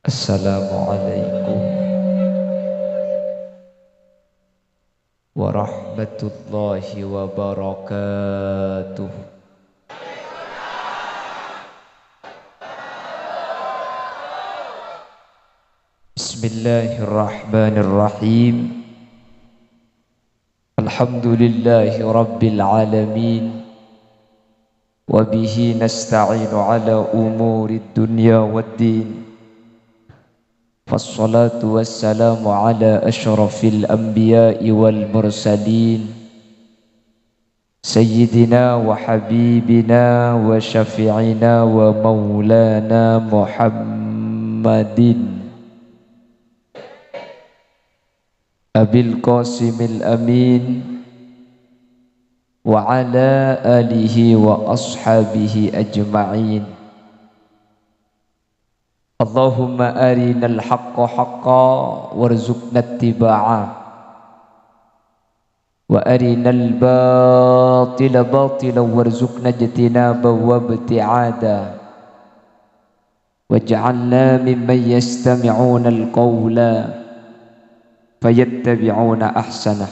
Assalamualaikum warahmatullahi wabarakatuh. Bismillahirrahmanirrahim. Alhamdulillahi rabbil alamin. Wa bihi nasta'inu ala umuri dunya waddin. Fassalatu wassalamu ala ashrafil anbiya'i wal mursalin Sayyidina wa habibina wa syafi'ina wa maulana Muhammadin Abil Qasimil Amin wa ala alihi wa ashabihi ajma'in. Allahumma arinal haqqa haqqa warzuqna ittiba'ah wa arinal batila batila warzuqna ijtinaba wa ibti'ada waj'alna mimman yastami'una al-qawla fayattabi'una ahsanah.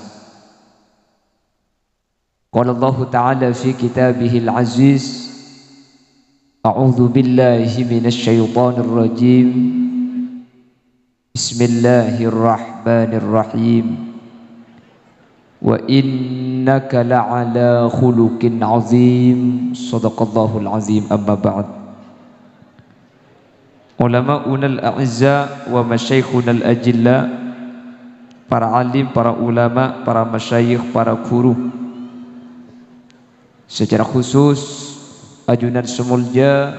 Qala Allah ta'ala fi kitabihil aziz, A'udzu billahi minasy syaithanir rajim. Bismillahirrahmanirrahim. Wa innaka la'ala khuluqin 'azim. Shadaqallahul 'azim. Amma ba'd. Ulama'unal a'izza wa masyayikhunal ajilla, para alim, para ulama, para masyayikh, para guru, secara khusus ajunan semulja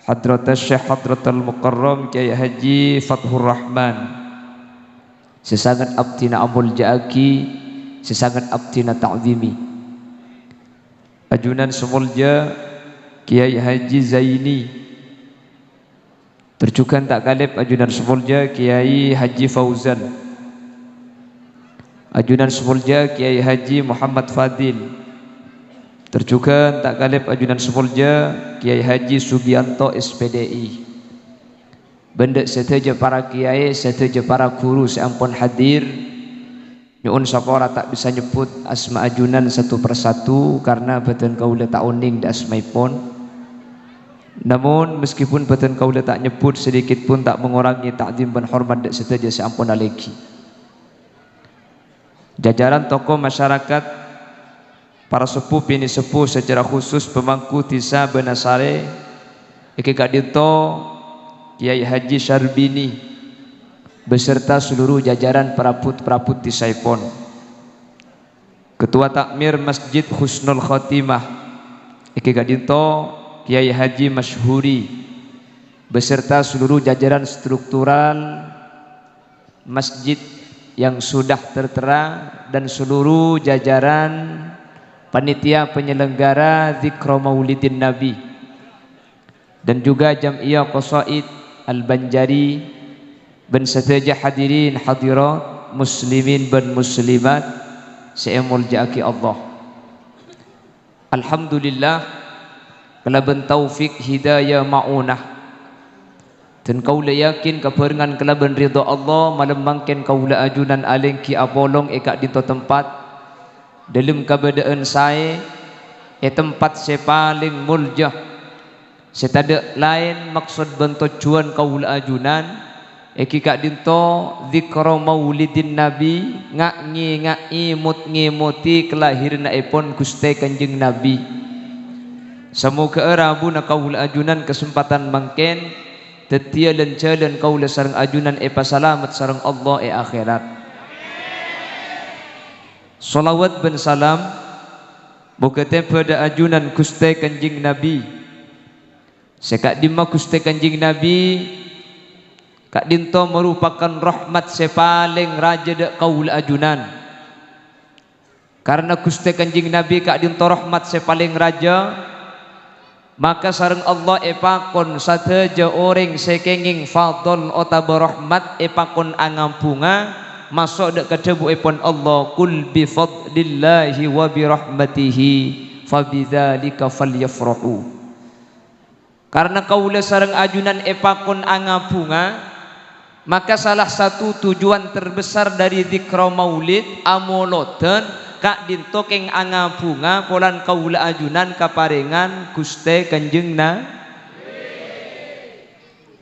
Hadratus Syekh Hadratul Mukarram Kyai Haji Fathur Rahman, sesangat abdina amul ja'aki, sesangat abdina ta'zimi. Ajunan semulja Kyai Haji Zaini, terjukan tak kalib ajunan semulja Kyai Haji Fauzan, ajunan semulja Kyai Haji Muhammad Fadil, terjukan tak kalib ajunan semulja Kiai Haji Sugianto SPDI. Bendek seteja para kiai, seteja para guru seampun hadir. Nyuun sapora tak bisa nyebut asma ajunan satu persatu karena badan kaula tak uning di asmaipun. Namun meskipun badan kaula tak nyebut, sedikit pun tak mengurangi takdim dan hormat dek seteja seampun aleki. Jajaran tokoh masyarakat, para sepuh bini sepuh, secara khusus pemangku Tisa Benasare Iki Kadito Kiai Haji Syarbini beserta seluruh jajaran perabot-perabot Tisaipon, Ketua Takmir Masjid Husnul Khotimah Iki Kadito Kiai Haji Masyhuri beserta seluruh jajaran struktural masjid yang sudah tertera dan seluruh jajaran panitia penyelenggara Zikra Maulidin Nabi dan juga Jam'iyah Qasaid Al-Banjari ben seteja hadirin hadirat muslimin ben muslimat se'emul ja'aki Allah. Alhamdulillah kelaban taufik hidayah ma'unah dan kaula yakin kabarengan kelaban ridha Allah malembangken kaula ajunan alengki abolong ekak dito tempat dalam keadaan saya tempat saya paling mulia. Saya tak lain maksud bentujuan kaula ajunan kak dinto zikra maulidin nabi, ngimut-ngimuti kelahiran ipun Gusti Kanjeng Nabi. Semoga rabu na kaula ajunan kesempatan mangken tetia lencalan kaula sareng ajunan pasalamat sareng Allah akhirat. Salawat ben salam bukate pada ajunan Gusti Kanjeng Nabi. Sekak dimma Gusti Kanjeng Nabi kak dinto merupakan rahmat sepaling raja dek kaul ajunan. Karena Gusti Kanjeng Nabi kak dinto rahmat sepaling raja, maka sareng Allah epakon sateja orang sekenging fadl otaba rahmat epakon angampunga masuk dek kedebu ipun Allah, kul bi fadlillahi wa bi rahmatihi fabidzalika falyafrahu. Karena kaula sareng ajunan epakon anga bunga, maka salah satu tujuan terbesar dari zikra maulid amoloten kak dinto keng anga bunga polan kaula ajunan kaparengan Guste Kanjeng na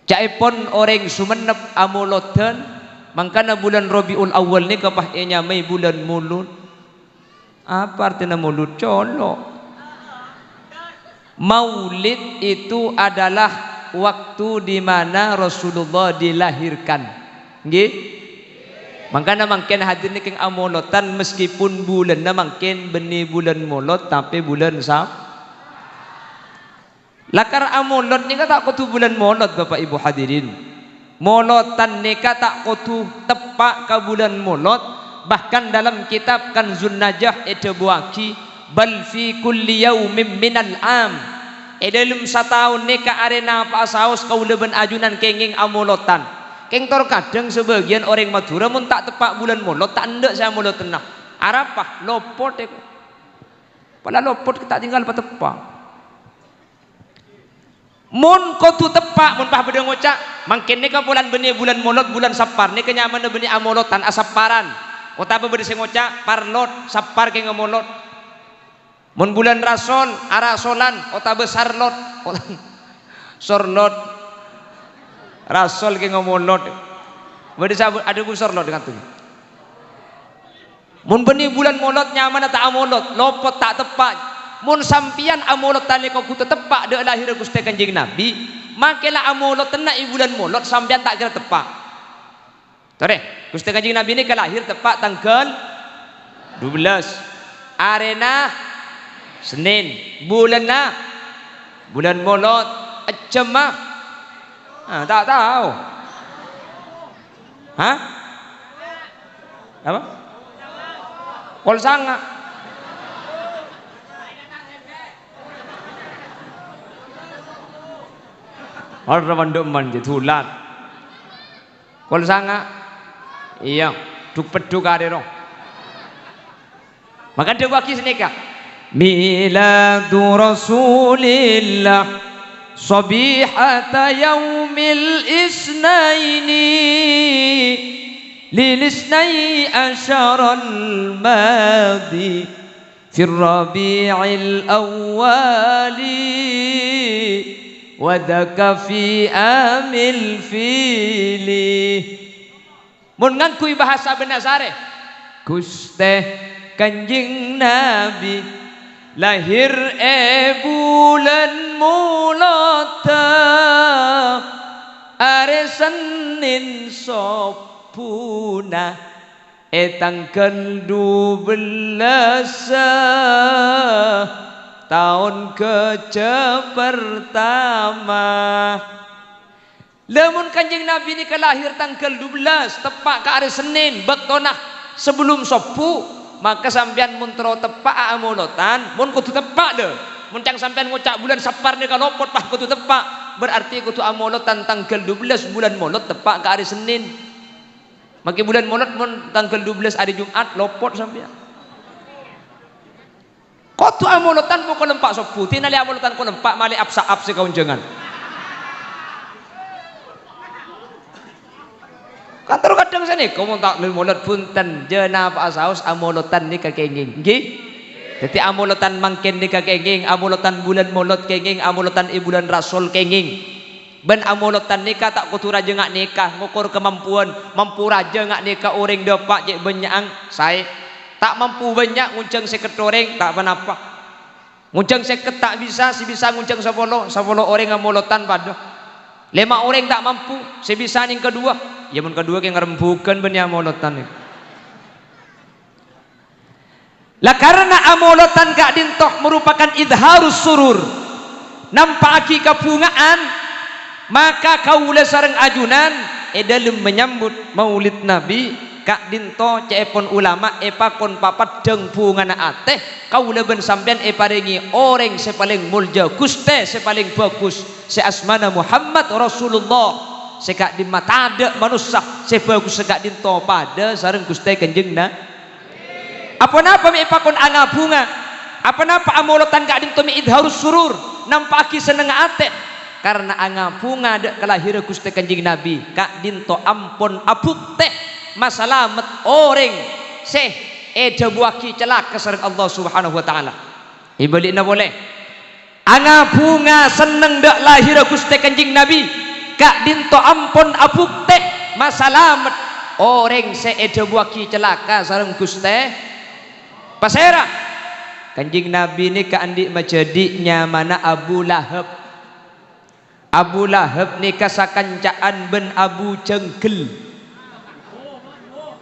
caipon orang sumenep amoloten mangkana bulan Rabiul Awal ni kapah nyamai bulan mulut. Apa artinya mulut? Colok. Maulid itu adalah waktu di mana Rasulullah dilahirkan. Nggih? Mangkana mangken hadir ni keng amolotan meskipun bulan na mangken beni bulan molot tapi bulan sab. Lakar amolot ni kata kutu bulan molot Bapak Ibu hadirin. Molotan ni kata kutu tepak ke bulan molot, bahkan dalam kitab Kanzun Najah itu buaki bal fi kulli yaumin minal am dalam setahun ni ka arena apa saus kaula ben ajunan kenging amolotan keng tor kadang sebagian orang Madura mun tak tepak bulan molot tak ndek saya molot tenah arapah lopot pala lopot kita tinggal patepak mun kotu tepak mun pah beda ngocak mangken ni ka bulan benih bulan molot bulan sapar ni kenyaman benih amolotan asaparan otapa beda sing ngocak parlot sapar keng amolot. Mun bulan rason, arasolan, ota besar lot, sorlot, rasol ke ngomolot, berdesa ada besar lot dengan tu. Mun benih bulan molot nyaman tak amolot, lopot tak tepak. Mun sampian amolot tali kau kutu tepak de lahir Gusti Kanjeng Nabi, makelah amolot tenak bulan molot sampian tak kira tepak. Tore, Gusti Kanjeng Nabi ni kelahir tepak tanggal 12 arena Senin bulan na bulan molot cemah tak tahu apa kol sanga orang mandoman jetulan kol sanga iya duk peduk arero maka dia waki senika Miladu Rasulillah Sabihata yaumil isnaini Lil isnai asyaral madi Fir rabi'il awwali Wadaka fi amil fili Mun ngangkui bahasa benasare Guste Kanjeng Nabi lahir bulan mulata are Senin sopuna tanggal 12 tahun pertama. Lamun Kanjeng Nabi ni kelahir tanggal 12 tepak ke hari Senin bektonah sebelum sopu maka sampean mun tero tepak amolotan mun kudu tepak deh mun cang sampean ngocak bulan sapar ni kalopot pah kudu tepak berarti kudu amolotan tanggal 12 bulan molot tepak ke hari Senin maki bulan molot mun tanggal 12 hari Jumat lopot sampean kudu amolotan mo ko lempak sopu tinali amolotan ko lempak mali apsa-ap si kaunjengan kantor kadang sini kamu tak molot punten jena pak saus amolotan ni kakenging nggih dadi amolotan mangken ni kakenging amolotan bulan molot kenging amolotan bulan rasul kenging ben amolotan nikah tak kudu raja ngak nikah ngukur kemampuan mampu raja ngak nikah orang depak cek banyak saya tak mampu banyak ngunceng seket orang tak apa-apa ngunceng seket tak bisa si bisa ngunceng 10 orang amolotan pada 5 orang tak mampu sebisa yang kedua ya mun kedua yang ngerembukan benya amolotan lah karena amolotan gak dintoh merupakan idharus surur nampaki kabungaan maka kaula sareng ajunan dalam menyambut maulid Nabi kak dinto cepon ulama epakon papat deng bungana ateh kaula ben sampean paringi orang sepaling mulja Guste sepaling bagus se asmana Muhammad Rasulullah sekak di mata ada manusia sebagus sekak dinto pada sareng Guste Kanjeng na apa napa mi epakon ana bunga apa napa amolotan kak dinto mi idharus surur nampaki seneng ateh karena angapunga de kelahiran Gusti Kanjeng Nabi kak dinto ampun abuk teh masalamet orang seh buaki celaka sareng Allah Subhanahu wa taala. Ibalina boleh angapunga seneng dak lahir Gusti Kanjeng Nabi kak dinto ampun abuk teh masalamet orang seh buaki celaka sareng Gusti pasera. Kanjeng Nabi ini ka andi majadinya mana Abu Lahab. Abu Lahab ni kasakancaan ben Abu Cengkel.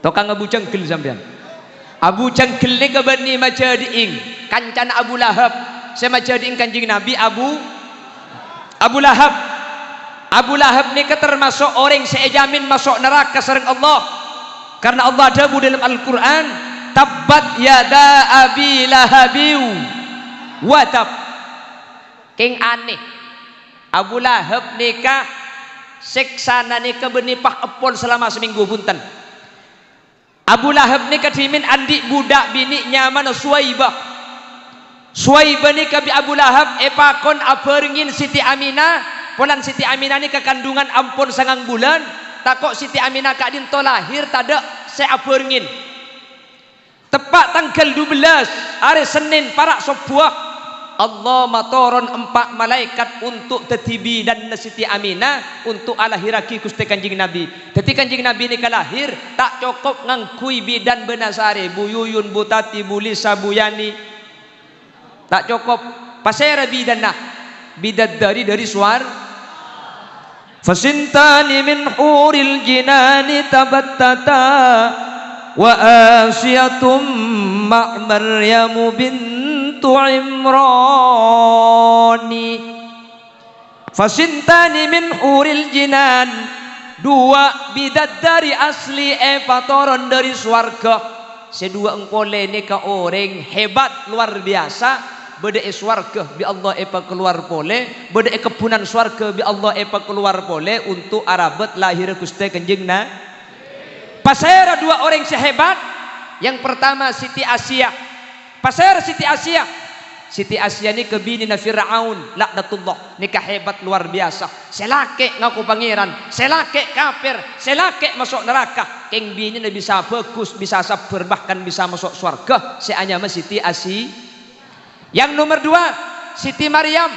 Tokang Abu Cengkel sampean. Abu Cengkel ni kabani majadiing kancan Abu Lahab. Saya majadiing Kanjeng Nabi Abu Lahab. Abu Lahab ni termasuk orang sejamin masuk neraka sareng Allah. Karena Allah ada dalam Al-Qur'an tabbat yada abi lahabiu watab. King aneh Abu Lahab nikah seksana nikah benipah epol selama seminggu punten. Abu Lahab nikah dimin andi budak bini nyaman Suwaibah. Suwaibah nikah bi Abu Lahab epakon aberingin Siti Aminah. Polan Siti Aminah nikah kandungan ampun sangang bulan. Takok Siti Aminah kak dinto lahir tada seaberingin. Tepat tanggal 12 hari Senin parak sebuah Allah matoron 4 malaikat untuk tetibi dan Siti Aminah untuk alahiraki Gusti Kanjeng Nabi. Jadi Kanjeng Nabi ini kalahir tak cukup ngangkui bidan benasare Bu Yuyun, Bu Tati, Bu Lisa, Bu Yani. Tak cukup pasera bidan nah bidan dari suar fasintani min huril jinani tabattata wa asyatum ma' Maryamu bintu Imrani fasintani min huril jinan dua bidadari asli patoron dari swarga sedua engkole ini ka orang hebat luar biasa beda swarga bi Allah epa keluar pole beda kepunan swarga bi Allah epa keluar pole untuk arabet lahir Gusti Kanjeng Nabi. Pasera dua orang sehebat. Yang pertama Siti Asia. Pasera Siti Asia. Siti Asia ini kebini na Fir'aun laknatullah. Nikah hebat luar biasa. Selake ngaku pangeran, selake kafir, selake masuk neraka. Keng bini na bisa bagus, bisa sabar, bahkan bisa masuk surga. Seanyama Siti Asia. Yang nomor dua Siti Maryam.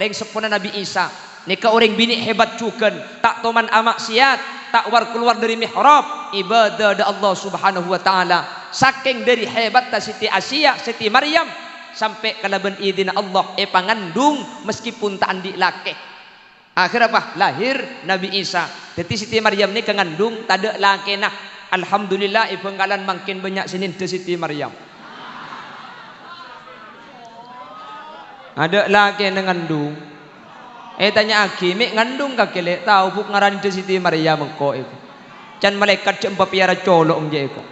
Reng sepuna Nabi Isa. Nikah orang bini hebat juga. Tak toman amaksiat. Tak war keluar dari mihrab ibadah da Allah Subhanahu wa taala. Saking dari hebat Siti Asia, Siti Maryam sampai kalaban idina Allah pangandung meskipun tak andi laki. Akhir apa? Lahir Nabi Isa. Jadi Siti Maryam ni kengandung tak ada laki nah. Alhamdulillah penggalan makin banyak sinin de Siti Maryam. Ada laki yang ngandung. Tanya aki, mek ngandung kakele tahu buk ngarani de Siti Maryam engko iku. Can malaikat cek piara colok je iku.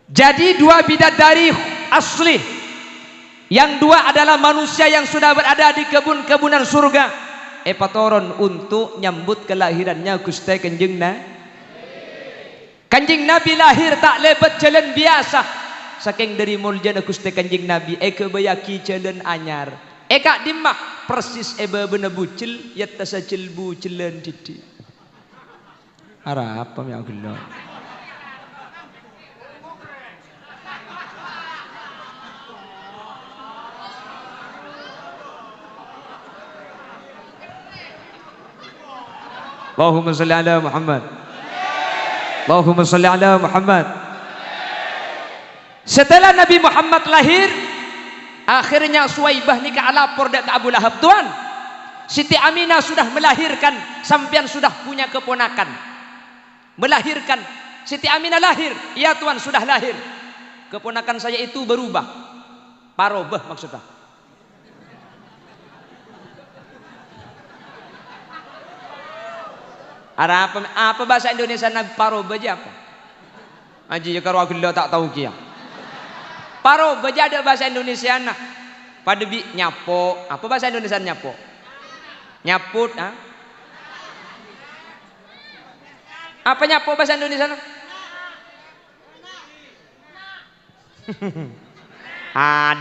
Jadi dua bidadari asli. Yang dua adalah manusia yang sudah berada di kebun-kebunan surga. Patoron untuk nyambut kelahirannya Gusti Kanjeng Nabi. Kanjeng Nabi lahir tak lebat jalan biasa. Saking dari muljana Gusti Kanjeng Nabi kebayaki jalan anyar. Kak dimah persis bener bucil ya tasajil bucilan didi. Arah apa ya Allah. Allahumma salli ala Muhammad. Allahumma salli ala Muhammad. Setelah Nabi Muhammad lahir, akhirnya Suwaibah nikah lapor ke Abu Lahab, tuan Siti Aminah sudah melahirkan, sampean sudah punya keponakan. Melahirkan, Siti Aminah lahir, iya tuan sudah lahir. Keponakan saya itu berubah, parobah maksudnya. Apa bahasa Indonesia Nabi parobah aja apa? Aji kalau aku tak tahu kia. Paro baca ada bahasa Indonesia nah. Pada bi nyapo. Apa bahasa Indonesia nyapo? Nyaput, ah? Apa nyapo bahasa Indonesia nah?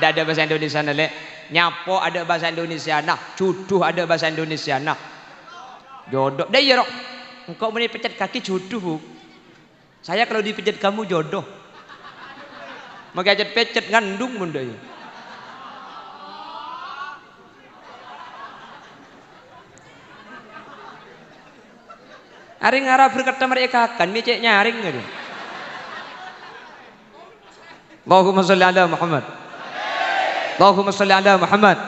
Ada bahasa Indonesia nah, Le. nyapo ada bahasa Indonesia nah, juduh ada bahasa Indonesia nah. Jodoh. Dah ya, Rok. Engkau mau pijat kaki jodoh, Bu. Saya kalau dipijat kamu jodoh. Maka pijat ngandung bunda ya. Aring arah berkata mereka akan mecek nyaring gitu. Allahumma sholli ala Muhammad. Allahumma sholli ala Muhammad.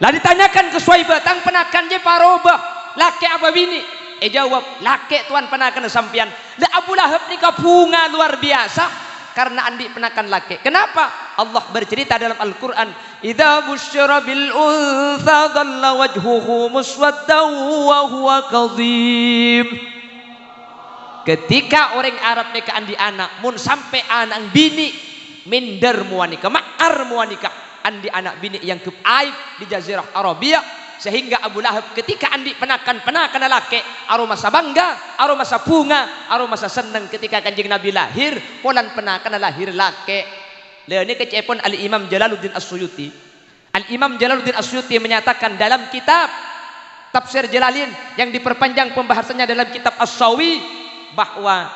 Lah ditanyakan ke Suhaibah tang penakan je parobah laki apa bini? Jawab laki tuan penakan sampian. Lah Abu Lahab ni bunga luar biasa karena andi penakan laki. Kenapa? Allah bercerita dalam Al-Qur'an, "Idza busyira bil untha dhalla wajhuhu muswaddan wa huwa kadhim." Ketika orang Arab mereka andi anak, mun sampai anak bini minder muanika, makar muanika, andi anak bini yang keaib di Jazirah Arabia, sehingga Abu Lahab ketika andi penakan laki, aro masa bangga, aro masa bunga, aro masa senang ketika Kanjeng Nabi lahir, polan penakan lahir laki. Ini kecepon Al-Imam Jalaluddin As-Suyuti. Al-Imam Jalaluddin As-Suyuti menyatakan dalam kitab Tafsir Jalalain yang diperpanjang pembahasannya dalam kitab As-Sawi bahwa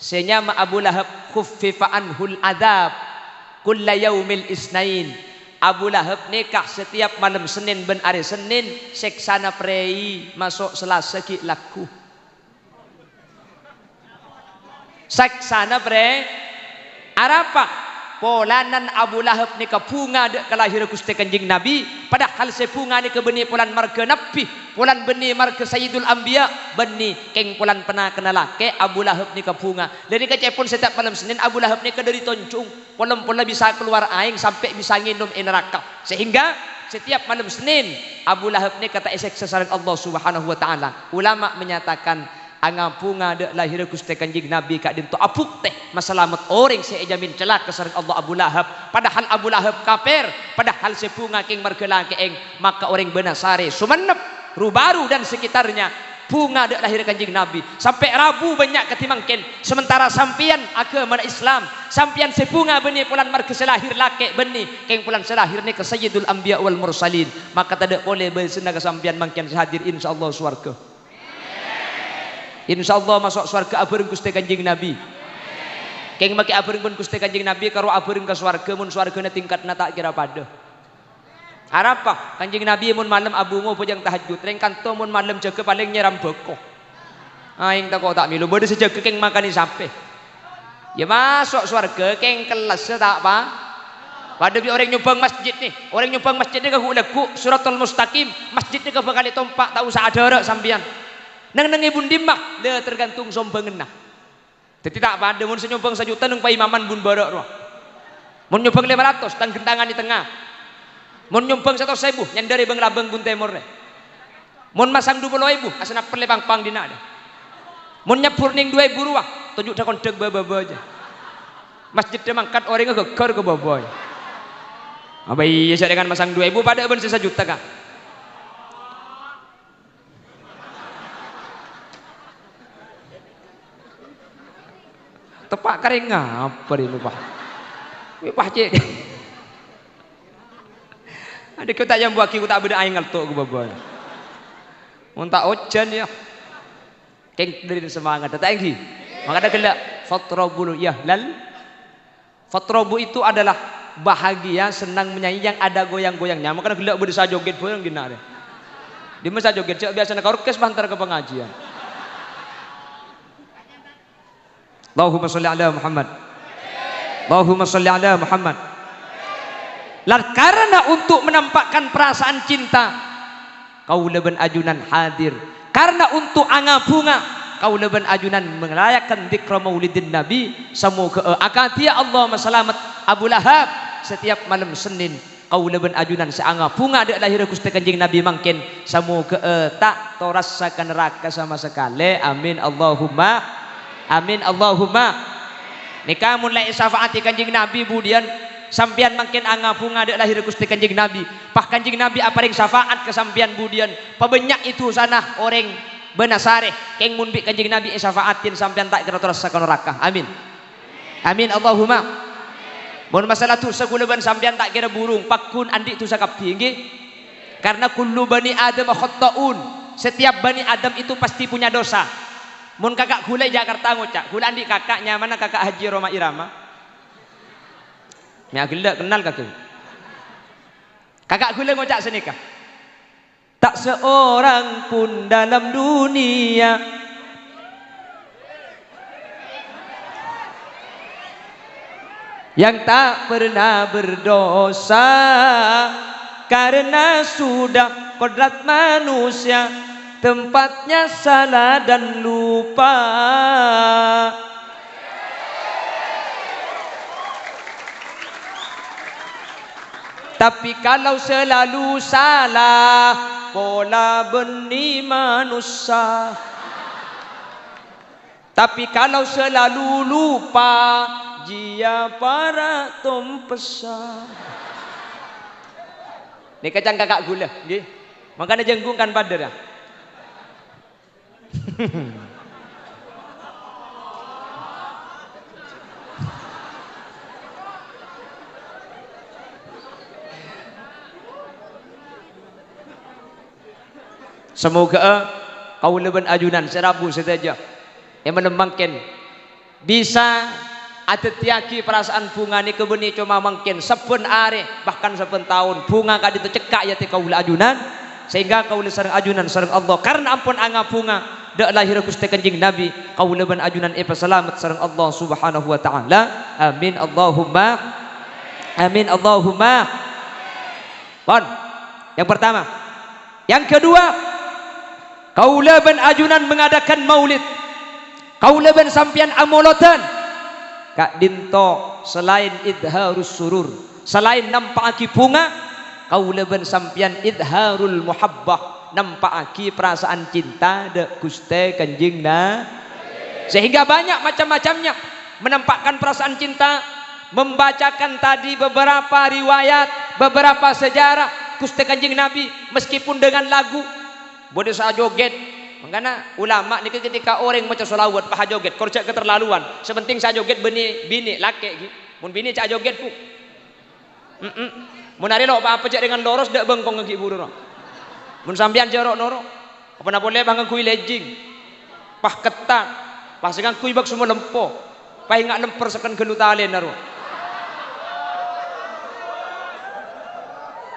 senyama Abu Lahab khuffifa anhul adab kulla yaumil isnain. Abu Lahab nikah setiap malam Senin ben hari Senin seksana prei masuk Selasa ki laku. Seksana prei arapa? Polanan Abu Lahab ni bunga dek kelahir Gusti Kanjeng Nabi, padahal sepunga ni ke benih polan marga Nabi, polan benih marga Sayyidul Anbiya, benih keng polan pernah kena lake Abu Lahab ni bunga. Dari kecepon setiap malam Senin Abu Lahab ni dari toncung, pola bisa keluar aing sampai bisa nginum neraka. Sehingga setiap malam Senin Abu Lahab ni kata esek sasaran Allah Subhanahu wa taala. Ulama menyatakan angapunga de lahir Gusti Kanjeng Nabi kak dinto apuk teh masalamat orang sejamin celaka sareng Allah Abu Lahab, padahal Abu Lahab kafir, padahal sepunga king margela keeng, maka orang benasare sumenep Rubaru dan sekitarnya bunga de lahir Kanjeng Nabi sampai Rabu banyak ketimangken, sementara sampian agama Islam sampian sepunga benih pulan marga selahir lake benih keng pulan selahir ni ke Sayyidul Anbiya wal Mursalin, maka tidak boleh bersenang sampian mangken hadir insyaallah swarga. Insyaallah masuk surga abareng Gusti Kanjeng Nabi. Keng make abareng pun Gusti Kanjeng Nabi karo abareng ke surga mun surgana tingkatna tak kira pada. Harapa Kanjeng Nabi mun malam abungo pojang tahajud, reng kanto mun malam jaga paling nyeram beko. Aing tak kok tak milu bode sejaga keng makani sampai. Ya masuk surga keng kelas tak apa. Pada bi orang nyumbang masjid nih, orang nyumbang masjid ni lagu Suratul Mustaqim, masjid ni bakal tompak tak usah ada sampean. Nang ibun dimah dia tergantung sombangen nah. Jadi tak pada mun senyumbang 1 juta nang paimaman bun barok roh. Mun nyumbang 500 tang gentangan di tengah. Mun nyumbang 100.000 nyandari bang labang bun temor deh. Mun masang 20.000 asana perlepang pang dina deh. Mun nyepur ning 2.000 ruah tunjuk dah kondek baba aja. Masjid dia mangkat orang geger ke baboy. Apa iya saya dengan masang 2.000 pada ben 1 juta kak. Tepak kering ngapa ini lupa. Wipah cek. Ada kita yang buat kita tak beda aing ngaltuk ke baboy. Mun tak ojan ya. Keng dari semangat tak lagi. Maka ada gelak fatrabul ya lal. Fatrabu itu adalah bahagia, senang menyanyi yang ada goyang-goyangnya. Maka gelak berdesa joget bareng gina deh. Di masa joget biasanya ka orkes bantar ke pengajian. Allahumma sholli ala Muhammad. Allahumma sholli ala Muhammad. Karena untuk menampakkan perasaan cinta kau leben ajunan hadir. Karena untuk angabunga kau leben ajunan merayakan dzikra maulidin Nabi. Semoga akatia Allah selamat Abu Lahab setiap malam Senin kau leben ajunan seangabunga ada lahir Gusti Kanjeng Nabi mangkin. Semoga tak torasakan neraka sama sekali. Amin Allahumma. Amin Allahumma. Nikah mulai syafaati Kanjeng Nabi budian sampian makin angabunga ada lahir Gusti Kanjeng Nabi. Pak Kanjeng Nabi apa ring syafaat ke sampian budian. Pabanyak itu sana orang benasare keng mun bi Kanjeng Nabi syafaatin sampian tak kira terasa neraka. Amin. Amin Allahumma. Mun masalah tu segulaban sampean tak kira burung, pakun andik tu sakapi nggih. Karena kullu bani Adam khata'un. Setiap bani Adam itu pasti punya dosa. Mun kakak gula Jakarta ngocak, gula andik kakaknya mana kakak Haji Roma Irama? Ya gila kenal kakak. Kakak gula ngocak senikah. Tak seorang pun dalam dunia yang tak pernah berdosa, karena sudah kodrat manusia tempatnya salah dan lupa. Tapi kalau selalu salah, pola benih manusia. Tapi kalau selalu lupa, jia para tompesa. Ini kacang kakak gula, nggih. Makanya jenggungkan pada dah. Semoga kau leban ajunan serabu saja yang menembangkan bisa atetiaki perasaan bunga ni kebeni cuma mungkin sepun are bahkan sepun tahun bunga kadi itu cekak ya kau ajunan sehingga kau sareng ajunan sareng Allah karena ampun anga bunga dak lahir Gusti Kanjeng Nabi kau leban ajunan selamat sareng Allah Subhanahu wa taala. Amin Allahumma amin Allahumma. Pon yang pertama. Yang kedua, kaulaban ajunan mengadakan maulid, kaulaban sampian amolotan Kak Dinto selain idharus surur, selain nampaki bunga, kaulaban sampian idharul muhabbah, nampaki perasaan cinta de Gusti Kanjeng Nabi. Sehingga banyak macam-macamnya menampakkan perasaan cinta, membacakan tadi beberapa riwayat, beberapa sejarah Gusti Kanjeng Nabi meskipun dengan lagu boleh saya joget. Makanya ulama ni ketika orang macam solawat paha joget korcak keterlaluan. Sepenting saya joget bini laki gitu. Mun bini cak joget pu. Mun ari lo apa cak dengan loros dak bengkong ngegi buru. Mun sampean jorok noro. Apa na boleh bang kui lejing. Pah ketat. Pah segang kui bak semua lempo. Pah ingat lemper sekan gelutalen naro.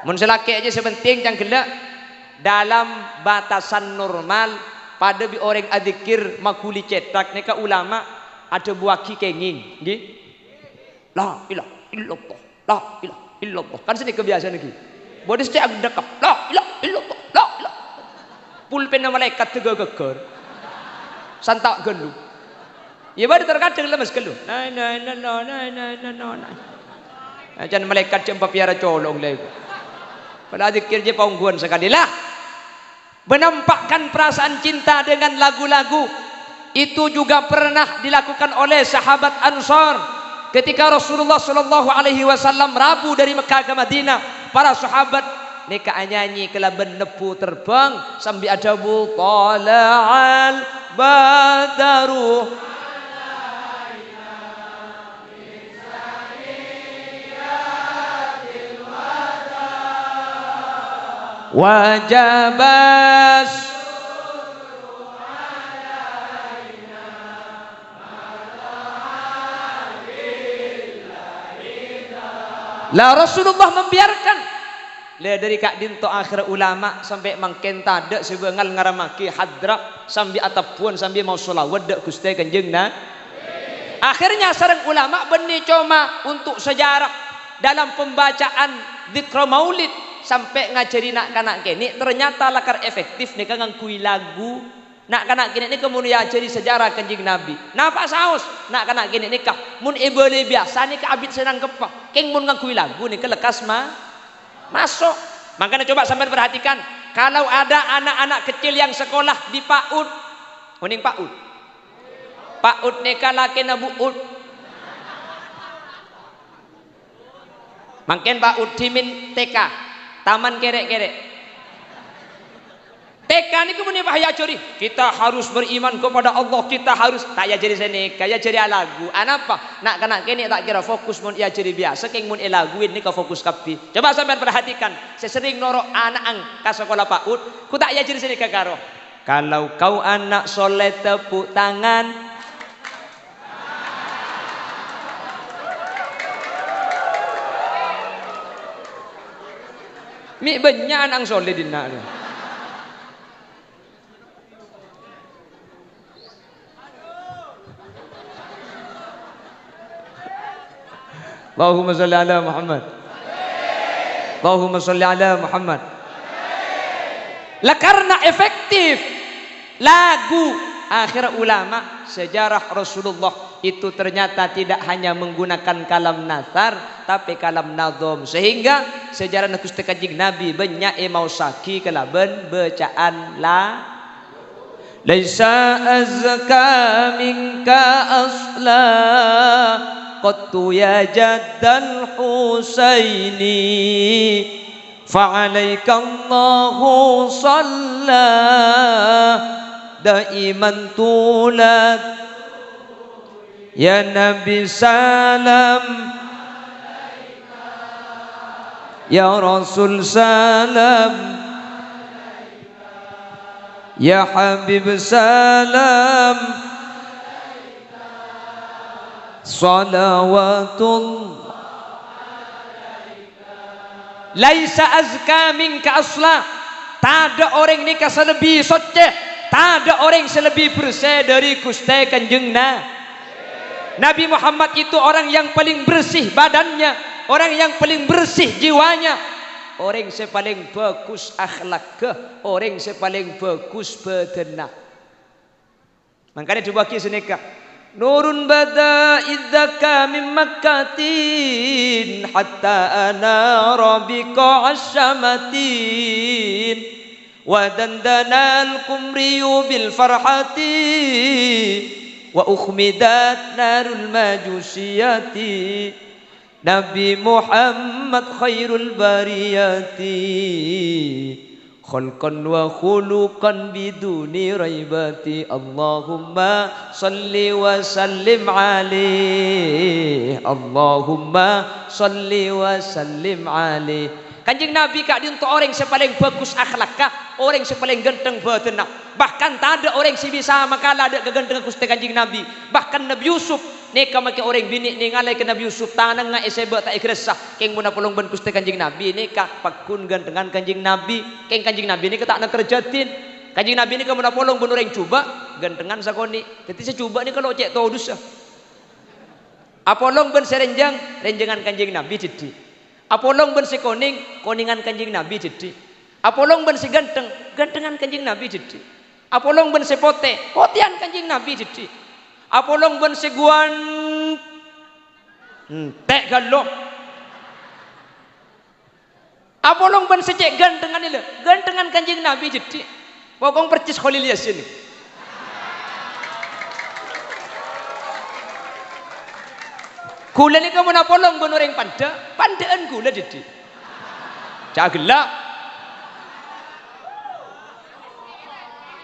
Mun selaki aja sepenting yang gelak dalam batasan normal pada bi orang adzikir makuli cetak neka ulama ada buaki kenging nggih la ilaha illallah la ilaha illallah kan sini kebiasaan lagi bodis cek dekap la ilaha illallah la ilaha pulpen malaikat tega geger santak gelu ya bade terkadang lemes gelu nah jangan malaikat cempa piara colong lagi pada zikir je paungguan sekali lah. Menampakkan perasaan cinta dengan lagu-lagu itu juga pernah dilakukan oleh sahabat Ansar ketika Rasulullah sallallahu alaihi wasallam rabu dari Mekah ke Madinah. Para sahabat neka nyanyi kelaban nepu terbang sambil ada bu tala'al badaru wajabas lah Rasulullah membiarkan lah dari Kak Dinto akhir ulama sampai mangken tada sebengal ngaramaki hadrak sambil ataupun sambil mau sholawat dak Gusti Kanjeng Nabi. Akhirnya sareng ulama benih cuma untuk sejarah dalam pembacaan dzikra maulid sampai ngajari nak kanak kini ternyata lakar efektif nih kang kui lagu nak kanak kini ini kemudian jadi sejarah Kanjeng Nabi. Napa saus nak kanak kini nikah mun ibole biasa nih abid senang kepak keng mun ngakui lagu nih kelekas masuk. Makanya coba sampai perhatikan kalau ada anak-anak kecil yang sekolah di PAUD kuning PAUD nikah laki nabuud makin PAUD dimin TK Taman kerek-kerek. TK ni kemudian bahaya curi. Kita harus beriman kepada Allah. Kita harus tak ya jadi sini, kaya jadi lagu. Anapa? Nak kena kini tak kira fokus mun ia jadi biasa. Keng mun laguin ni kau fokus kapi. Coba sampean perhatikan. Saya sering norok anak ang ke sekolah PAUD. Ku tak ya jadi sini kagaro. Kalau kau anak soleh tepuk tangan. Mi banyak anak soleh dina ni. Allahumma salli ala Muhammad. Allahumma salli ala Muhammad. Lah karena efektif lagu akhir ulama sejarah Rasulullah itu ternyata tidak hanya menggunakan kalam nathar tapi kalam nazom, sehingga sejarah Gusti Kanjeng Nabi banyak mau saki kelaben bacaan la laisa azka minka asla qattu ya jaddal husaini fa'alaika Allahu shalla daiman tulak ya Nabi salam ya Rasul salam ya Habib salam salawatullah laisa azka minka asla. Tak ada orang nikah selebih soceh, tak ada orang selebih bersih dari Gusti Kanjeng Nabi Muhammad. Itu orang yang paling bersih badannya, orang yang paling bersih jiwanya, orang yang paling bagus akhlaknya, orang yang paling bagus badannya. Makanya coba kisah nikah. Nurun bada idzaka min makkatin hatta ana rabbika asyamatin wa dandana al-kumriyu bil farhati wa ukhmidat narul majusiyati Nabi Muhammad khairul bariyati khalqan wa khuluqan biduni raibati Allahumma salli wa sallim alaih Allahumma salli wa sallim alaih. Kanjeng Nabi kak di untuk orang yang paling bagus akhlaknya, orang yang paling ganteng badannya. Bahkan tak ada orang yang bisa makalah ada kegantengan Gusti Kanjeng Nabi. Bahkan Nabi Yusuf neka make orang bini ningalai ke Nabi Yusuf tanang nga eseba tak ikresah keng muna polong ban Gusti Kanjeng Nabi neka pakun gantengan Kanjeng Nabi keng Kanjeng Nabi ni tak nak terjatin Kanjeng Nabi ni muna polong ban orang cuba gantengan sakoni. Jadi saya cuba ni kalau cek tahu dosa. Apolong ban serenjang renjangan Kanjeng Nabi jadi. Apolong ban sekoning koningan Kanjeng Nabi jadi. Apolong ban seganteng gantengan Kanjeng Nabi jadi. Apolong ban sepote potian Kanjeng Nabi jadi. Apolong ban seguan tek galok. Apolong ban secek gantengan ile gantengan Kanjeng Nabi jadi. Pokong percis Khalil Yasin. Kula ni kamu napolong ban orang pandaan kula jadi. Cagelak.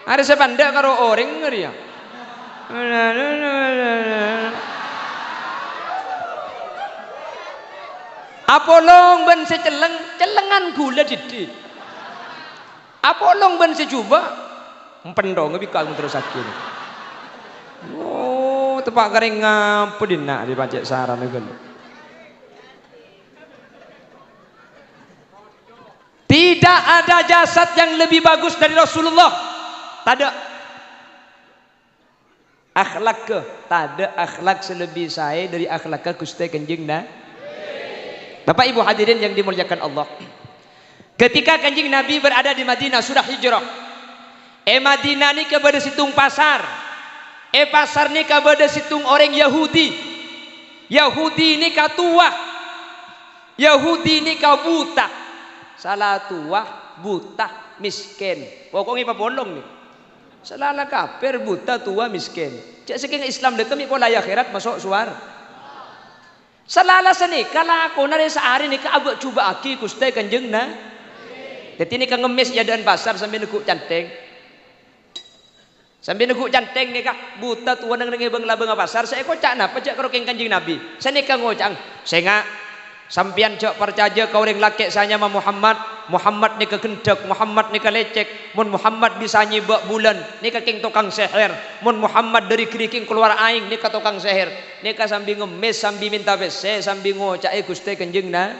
Ada sepanda karo orang ngeri ya. Apolong ban seceleng celengan gula didi. Apolong ban sejuba empendong ngebika terus sakit. Oh tepak garing ngapa dina di pacek saran itu. Tidak ada jasad yang lebih bagus dari Rasulullah. Tak ada. Akhlak ke tak ada akhlak selebih saya dari akhlak ke Gusti Kanjeng Bapak Ibu hadirin yang dimuliakan Allah. Ketika Kanjeng Nabi berada di Madinah sudah hijrah. Madinah ni kepada situng pasar. Pasar ni kepada situng orang Yahudi. Yahudi ni tua. Yahudi ni buta. Salah tua, buta, miskin. Pokoknya papolong ni. Salah kafir buta tua miskin. Cak saking Islam dekem iko layak akhirat masuk suar. Salah seni kalau aku nari sehari ni ka abak cuba aki Gusti Kanjeng Jadi ini kan ngemis ya dan pasar sambil neguk canteng. Sambil neguk canteng nih kak buta tua nang nengi bang labeng pasar. Saya kocak napa cak karo kanjeng Nabi. Saya nih kan ngocang. Saya nggak sampian cak percaya kau orang laki saya sama Muhammad nih kegendak, Muhammad nih lecek, mun Muhammad bisa nyibak bulan, nih king tukang seher, mun Muhammad dari keriking keluar aing nih tukang seher, nih sambil ngemis, sambil minta bese, sambil ngocak Gusti Kanjeng na.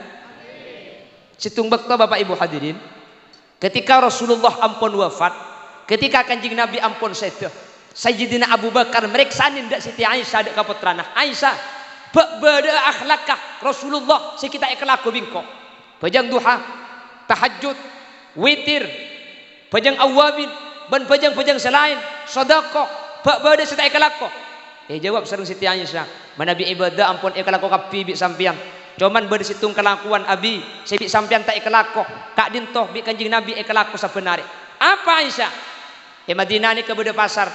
Situng bakto Bapak Ibu hadirin, ketika Rasulullah ampun wafat, ketika Kanjeng Nabi ampun sedah, Sayyidina Abu Bakar meriksanin dak Siti Aisyah dak kaputrana Aisyah. Bada akhlakah Rasulullah sekita ikhlaku bingko pajang duha tahajud witir pajang awabin ban pajang selain sedekah bada sekita ikhlaku jawab sareng Siti Aisyah manabi ibadah ampun ikhlaku kapi bi sampian cuman bada situng kelakuan abi sebi sampian tak ikhlaku kak dintoh bi Kanjeng Nabi ikhlaku sabenare apa Aisyah Madinah ni ke beda pasar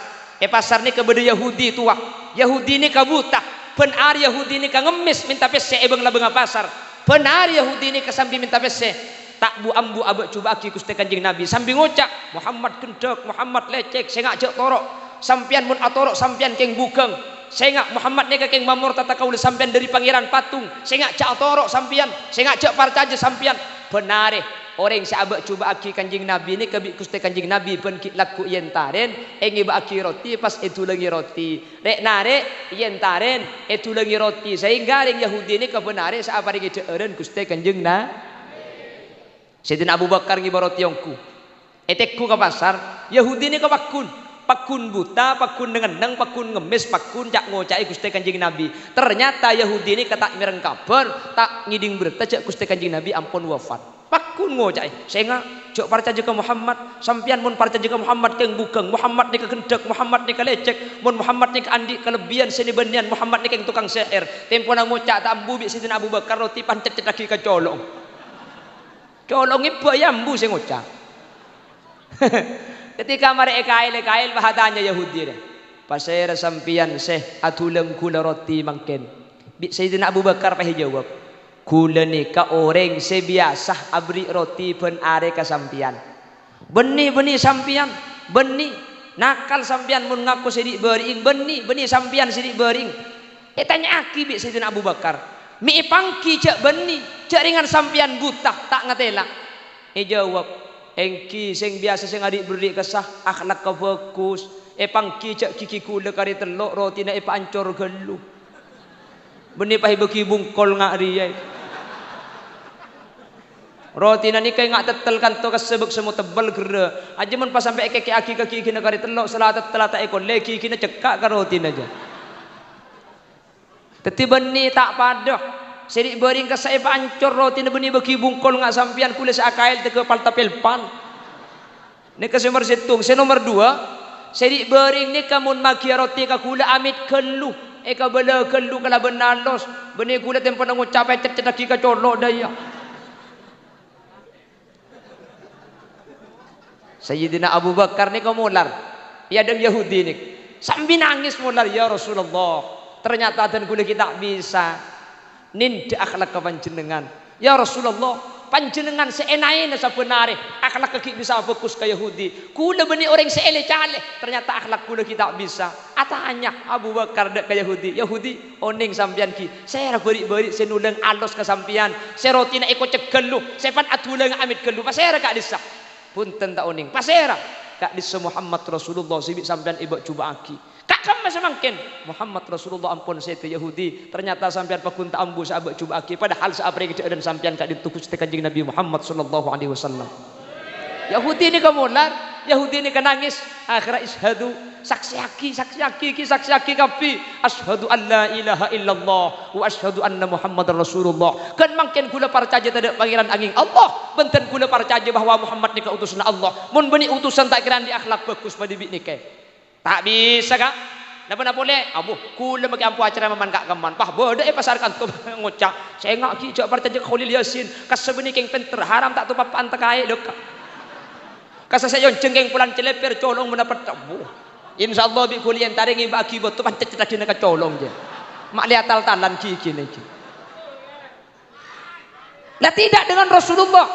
pasar ni ke beda Yahudi tua Yahudi ni kabuta penar Yahudi ini kan ngemis minta pese ebeng labeng pasar penar Yahudi ini kesambi minta pese tak bu ambu abek coba aki Gusti Kanjeng Nabi sambil ngocak Muhammad kendek Muhammad lecek saya ngak cek torok sampian mun atorok sampian keng bukeng saya ngak Muhammad neka keng mamur tata kaul sampian dari pangeran patung saya ngak cek atorok sampian saya ngak cek parcaje sampian penare orang si abek coba aki Kanjeng Nabi ini ke Gusti Kanjeng Nabi pen laku yentaren engi ba aki roti pas itu lagi roti rek nare yentaren itu lagi roti sehingga ring Yahudi ini kebenare saapa ring deureun Gusti Kanjeng na Sayyidina Abu Bakar ngi roti yongku etekku ke pasar Yahudi ini ke pakun buta pakun dengan neng pakun ngemis pakun cak ngocai Gusti Kanjeng Nabi ternyata Yahudi ini ketak mireng kabar tak ngiding berita cak Gusti Kanjeng Nabi ampun wafat pakun ngocai saya nggak jok parcaje ke Muhammad sampian mun parcaje ke Muhammad keng bukeng Muhammad ni kegendak Muhammad ni lecek mun Muhammad ni andi kelebihan seni benian Muhammad ni keng tukang seher tempo na ngocak tak ambu bi Sayyidina Abu Bakar roti pancet cedaki ke colong ibu yambu saya ngocak ketika mereka kail bahadanya Yahudi deh pasir sampian seh atuleng kula roti mangken bi Sayyidina Abu Bakar pahi jawab kula ni ka orang sebiasa abri roti pen are ka sampian beni sampian beni nakal sampian mun ngaku sidik bering beni sampian sidik bering tanya aki bi Sayyidina Abu Bakar mi pangki cak beni cak ringan sampian buta tak ngatela jawab engki sing biasa sing adik beri kesah akhlak ka fokus pangki cak kiki kula kari telok roti na pancor gelu beni pahi beki bungkol ngak riyai roti nani kay ngak tetel kan to kasebek semua tebal gera aja mun pas sampai kaki aki kina kari telok salah tetel ta ekor leki kina cekak ka roti aja teti beni tak padah sidik bering ka sae pancor roti na beni beki bungkol ngak sampian kula sakail teke paltapel pan ni ka nomor situng nomor 2 sidik bering ni kamun maki roti ka kula amit kelu ka bela kelu kala benalos beni kula tempo nang ngucap cedaki ka colok daya Sayyidina Abu Bakar ni mular ya dan Yahudi ni sambil nangis mular ya Rasulullah ternyata dan kula kita bisa ninda akhlak ke panjenengan ya Rasulullah panjenengan seenaina sabenare akhlak ke bisa fokus ke Yahudi kula beni orang seele cale ternyata akhlak kula kita bisa atanya Abu Bakar dak ke Yahudi oning sampian ki saya beri senuleng alos ke sampian saya rotina iko cegelu sepan atulang amit gelu pas saya kak disah punten tak oning pasera kak disa Muhammad Rasulullah sibik sampean ibu coba aki kak kamu semangkin Muhammad Rasulullah ampun saya ke Yahudi ternyata sampean pakun tak ambu sahabat coba aki padahal seapre kita dan sampean kak ditukus Kanjeng Nabi Muhammad sallallahu alaihi wasallam Yahudi ni kemular Yahudi ni kenangis akhirnya ishadu saksi aki kapi ashadu an la ilaha illallah wa ashadu anna Muhammadar Rasulullah kan makin kula percaya tada pangeran angin Allah benten kula percaya bahwa Muhammad ni utusan Allah mun beni utusan tak kiran di akhlak bagus pada bik ni ke tak bisa kak napa boleh abu kula bagi ampu acara maman kak keman pah bodoh pasarkan tu ngucap saya ngak ki jak percaya Khalil Yasin kasebeni keng penter haram tak tu papan tekai dek kasa saya jengkeng pulan celeper colong mendapat tabu insyaallah bi kulian taringi bagi betul pancet tadi nak colong je mak lihat tal-talan kiki ni lah tidak dengan Rasulullah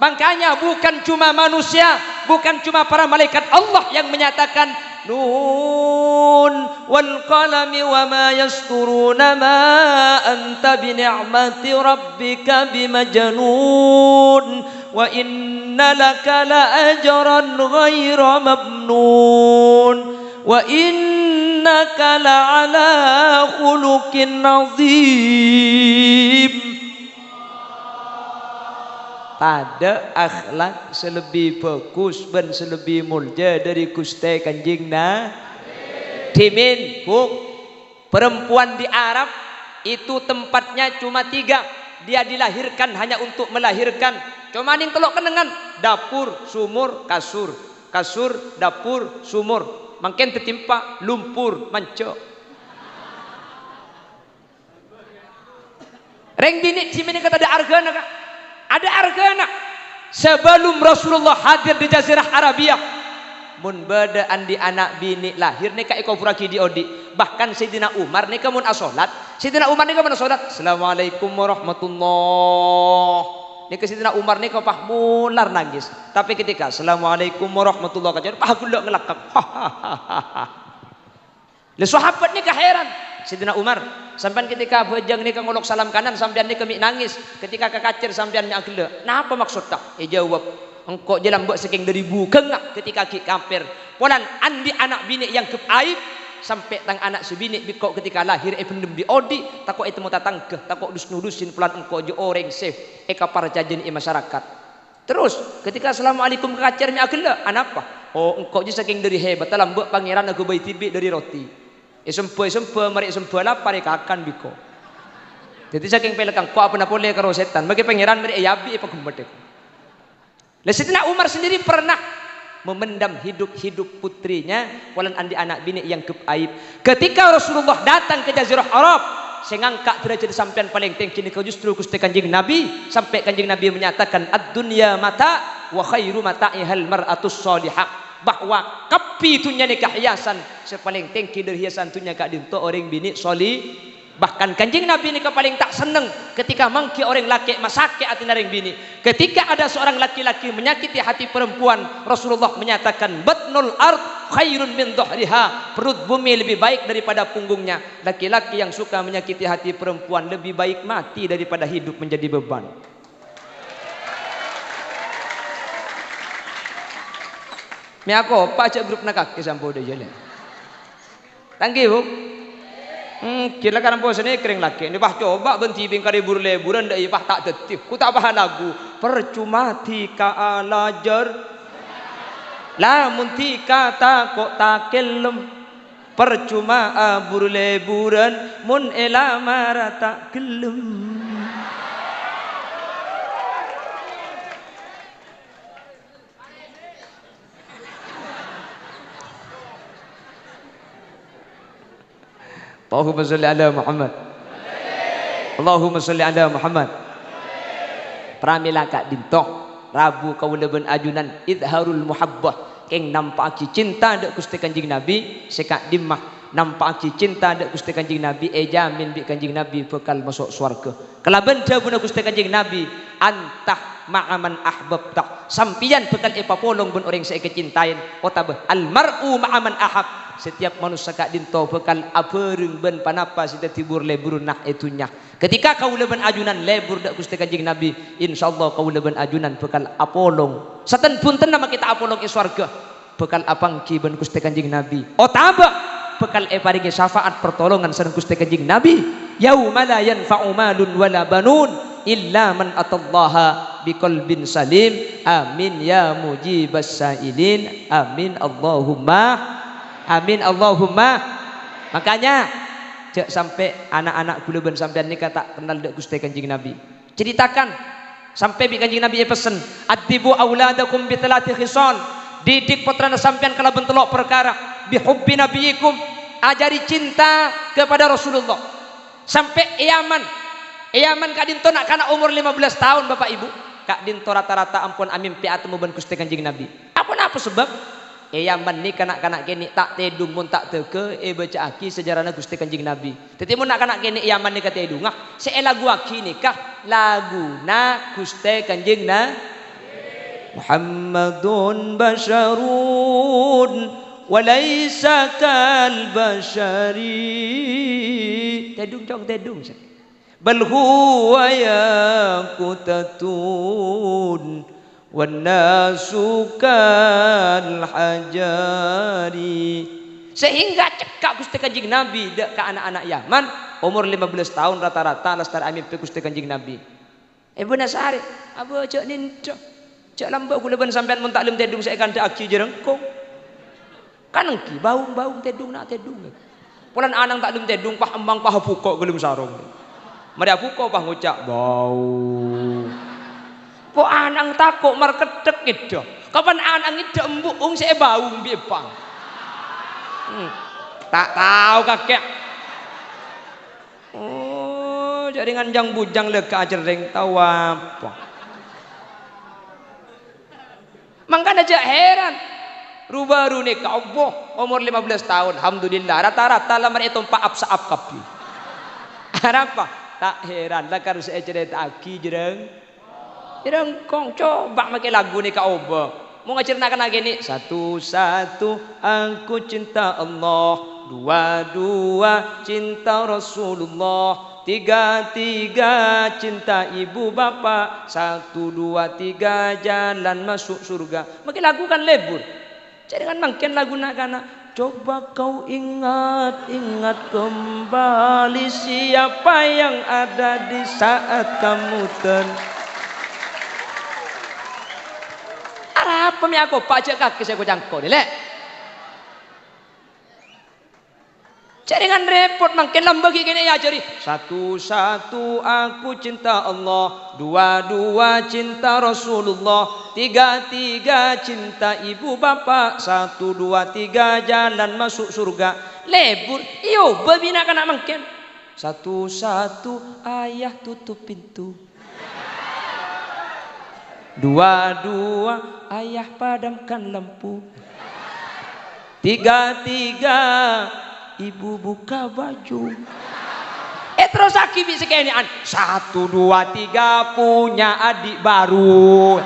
Makanya bukan cuma manusia, bukan cuma para malaikat Allah yang menyatakan Nun wal qalami wa ma yasturuna ma anta bi ni'mati rabbika bimajnun wa inna laka la ajran ghaira mamnun wa innaka la ala khuluqin azim. Ada akhlak selebih bagus dan selebih mulia dari Gusti Kanjeng Nabi. Dimin, Buk, perempuan di Arab itu tempatnya cuma 3. Dia dilahirkan hanya untuk melahirkan. Cuma ning telok kenengan, dapur, sumur, kasur. Kasur, dapur, sumur. Makin tertimpa lumpur, manco. Reng bini cimini kata ada argana kak. Ada argana sebelum Rasulullah hadir di Jazirah Arabia. Mun badaan di anak bini lahir nika eko puraki di odi. Bahkan Sayyidina Umar nika mun asolat. Sayyidina Umar nika mun asolat. Assalamualaikum warahmatullahi. Nika Sayyidina Umar nika pah mular nangis. Tapi ketika Assalamualaikum warahmatullahi kajar pah gula ngelakak. Le sahabat nika heran. Sayyidina Umar sampean ketika bejang nika ngolok salam kanan sampean nika mik nangis, ketika kekacir sampean nya agela. Napa maksud tak? Jawab, engkau jalan buat saking dari bukengak ketika ki kafir. Polan andi anak bini yang keaib sampai tang anak sebini bikok ketika lahir pendem di odi takok itu mau tatang ke takok dus-nudusin pelan engkau je orang safe eka para jajan masyarakat. Terus ketika assalamualaikum kekacirnya agela, anapa? Oh engkau je saking dari hebat dalam buat pangeran aku bayi tibi dari roti. Sempe mari sempe lapar akan biko. Jadi saking pelekang kau apa boleh karo setan. Bagi pangeran mari ayabi apa gembet. Sayyidina Umar sendiri pernah memendam hidup putrinya walan andi anak bini yang keaib. Ketika Rasulullah datang ke Jazirah Arab, saya ngangkat derajat sampean paling tinggi ini kau justru Gusti Kanjeng Nabi sampai Kanjeng Nabi menyatakan ad-dunya mata wa khairu mata'ihal mar'atus salihah. Bahwa kapi tunya nikah hiasan sepaling tinggi dari hiasan tunya kak dinto orang bini soli. Bahkan Kanjeng Nabi nikah paling tak seneng ketika mangki orang laki masake hati naring bini. Ketika ada seorang laki-laki menyakiti hati perempuan, Rasulullah menyatakan batnul ard khairun min dhuhriha. Perut bumi lebih baik daripada punggungnya. Laki-laki yang suka menyakiti hati perempuan lebih baik mati daripada hidup menjadi beban. Mi ako pajak grup nakak kesampo de jalan. Tangki bu. Kira kan bos ini kering laki. Ini bah coba benti bingkari burleburan dah bah tak detif. Ku tak bah lagu. Percuma tika alajar. Lamun tika tak kok tak kelem. Percuma burleburan mun elamara tak kelem. Allahumma salli ala Muhammad. Allahumma salli ala Muhammad. Pramila kak dintoh Rabu kaula ben ajunan idharul muhabbah keng nampaki cinta dak Gusti Kanjeng Nabi sekak dimah nampaki cinta dak Gusti Kanjeng Nabi jamin bi Kanjeng Nabi bekal masuk swarga. Kalaban jabuna Gusti Kanjeng Nabi antah ma'aman ahbabta sampian bekal epapolong ben orang saya kecintain otabah al mar'u ma'aman ahab. Setiap manusia kak dinto bekal abereng ben panapa sida tibur lebur nak etunya. Ketika kau leben ajunan lebur dak Gusti Kanjeng Nabi, insyaallah kau leben ajunan bekal apolong. Saten punten nama kita apolong swarga. Bekal apangki ben Gusti Kanjeng Nabi. Otaba bekal paringi syafaat pertolongan sareng Gusti Kanjeng Nabi. Yauma la yanfa'u malun wala banun illa man atallaha biqalbin salim. Amin ya mujibas sailin. Amin Allahumma. Amin Allahumma. Makanya cek sampai anak-anak kula ben sampean nikah tak kenal dak Gusti Kanjeng Nabi. Ceritakan sampai bi Kanjeng Nabi pesen, "Adibu auladakum bi thalathi khisal." Didik putrana sampean kala ben telok perkara, bi hubbi nabiyikum, ajari cinta kepada Rasulullah. Sampai Yaman Kak Dinto nak kana umur 15 tahun Bapak Ibu. Kak Dinto rata-rata ampun amin piatemu ben Gusti Kanjeng Nabi. Apa sebab? Yaman ni kanak-kanak kini tak tedung mun tak teke baca aki sejarahna Gusti Kanjeng Nabi. Tetapi mun nak kanak kini Yaman ni kata tedung ah seela lagu aki nikah laguna Gusti Kanjeng Nabi. Muhammadun basyarun walaysa kal basyari. Tedung dong, tedung. Bal huwa yaqutatun wan nasu kal hajari. Sehingga cekak Gusti Kanjeng Nabi dek ke anak-anak Yaman umur 15 tahun rata-rata lastar amin pe Gusti Kanjeng Nabi. Ibu Nasari, abu cak ninco. Cak lambak kula ban sampean mun taklim tedung saya kan aki jerengkong. Kan engki baung-baung tedung nak tedung. Pulan anang taklim tedung pah embang pah pukok gelem sarung. Mari pukok pah ngucak bau. Po anang takok mar ketek itu. Kapan anang itu embuk saya baung piye pang. Tak tahu kakek. Oh, jaringan jang bujang lega jereng tahu apa. Makanya aja heran. Baru nikah Allah umur 15 tahun. Alhamdulillah. Rata-rata lamar itu paap saap kapi. Apa? Tak heran lah kalau saya cerita aki jereng. Jerengkong coba pakai lagu nikah Allah. Mau ngaceritakan lagi nih. Satu-satu aku cinta Allah. Dua-dua cinta Rasulullah. Tiga-tiga cinta ibu bapak. 1, 2, 3 jalan masuk surga. Makin lagu kan lebur. Jadi kan makin lagu nak. Coba kau ingat kembali siapa yang ada di saat kamu apa mi aku pak cek kaki saya kocangko ni lek. Jaringan repot makin lambagi gini ya jari. Satu-satu aku cinta Allah. Dua-dua cinta Rasulullah. Tiga-tiga cinta ibu bapak. 1, 2, 3 jalan masuk surga. Lebur. Iyo babina kena makin. Satu-satu ayah tutup pintu. Dua-dua ayah padamkan lampu. Tiga-tiga ibu buka baju. Terus akibi sekalian 1, 2, 3 punya adik baru.